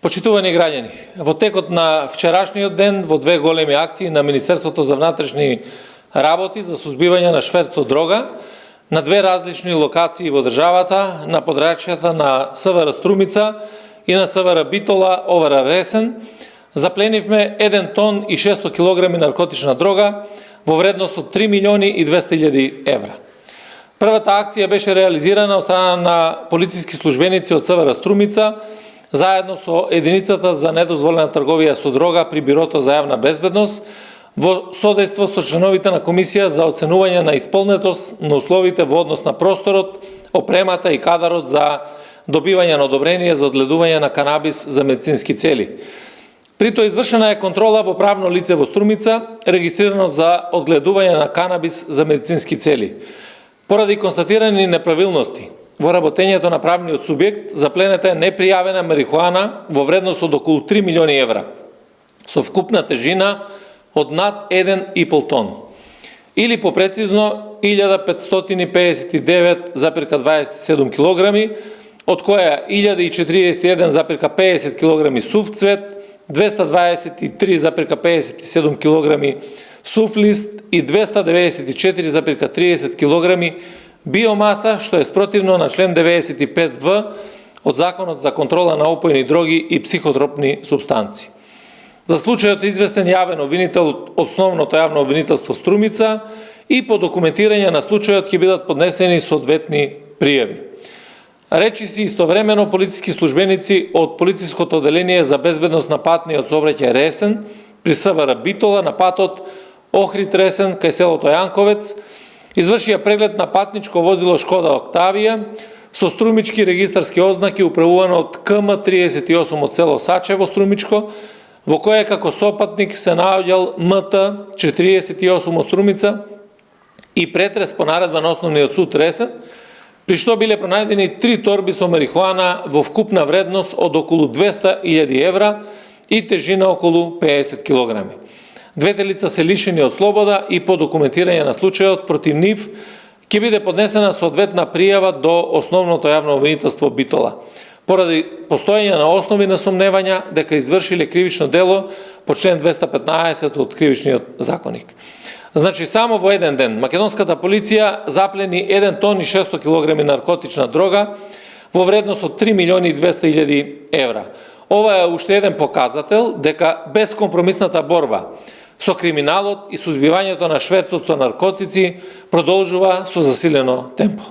Почитувани граѓани, во текот на вчерашниот ден во две големи акции на Министерството за внатрешни работи за сузбивање на шверц со дрога на две различни локации во државата, на подрачјата на СВР Струмица и на СВР Битола, ОВР Ресен, запленивме 1 тон и 600 килограми наркотична дрога во вредност од 3 милиони и 200.000 евра. Првата акција беше реализирана од страна на полициски службеници од СВР Струмица, заедно со единицата за недозволена трговија со дрога при Бирото за јавна безбедност, во содејство со членовите на Комисија за оценување на исполнетост на условите во однос на просторот, опремата и кадарот за добивање на одобрение за одгледување на канабис за медицински цели. При тоа извршена е контрола во правно лице во Струмица, регистрирано за одгледување на канабис за медицински цели. Поради констатирани неправилности во работењето на правниот субјект, запленета е непријавена марихуана во вредност од околу 3 милиони евра, со вкупна тежина од над 1,5 тон, или попрецизно 1559,27 килограми, од која 1041,50 килограми сув цвет, 223,57 килограми сув лист и 294,30 килограми биомаса, што е спротивно на член 95В од Законот за контрола на опојни дроги и психотропни супстанции. За случајот известен јавен обвинител од Основното јавно обвинителство Струмица и по документирање на случајот ќе бидат поднесени соодветни пријави. Речиси истовремено полициски службеници од полициското оделение за безбедност на патниот сообраќај Ресен при СВР Битола на патот Охрид Ресен кај селото Јанковец извршија преглед на патничко возило Шкода Октавија со струмички регистарски ознаки управувано од КМ38 од село Саче во Струмичко, во кое како сопатник се наоѓал МТ48 од Струмица и претрес по наредба на Основниот суд Ресен, при што биле пронајдени 3 торби со марихуана во вкупна вредност од околу 200.000 евра и тежина околу 50 килограми. Двете лица се лишени од слобода и по документирање на случајот против нив ќе биде поднесена соодветна пријава до Основното јавно обвинителство Битола, поради постоење на основи на сомневања дека извршиле кривично дело по член 215 од Кривичниот законник. Значи, само во еден ден македонската полиција заплени 1 тон и 600 килограми наркотична дрога во вредност од 3 милиони и 200.000 евра. Ова е уште еден показател дека безкомпромисната борба со криминалот и сузбивањето на шверцот со наркотици продолжува со засилено темпо.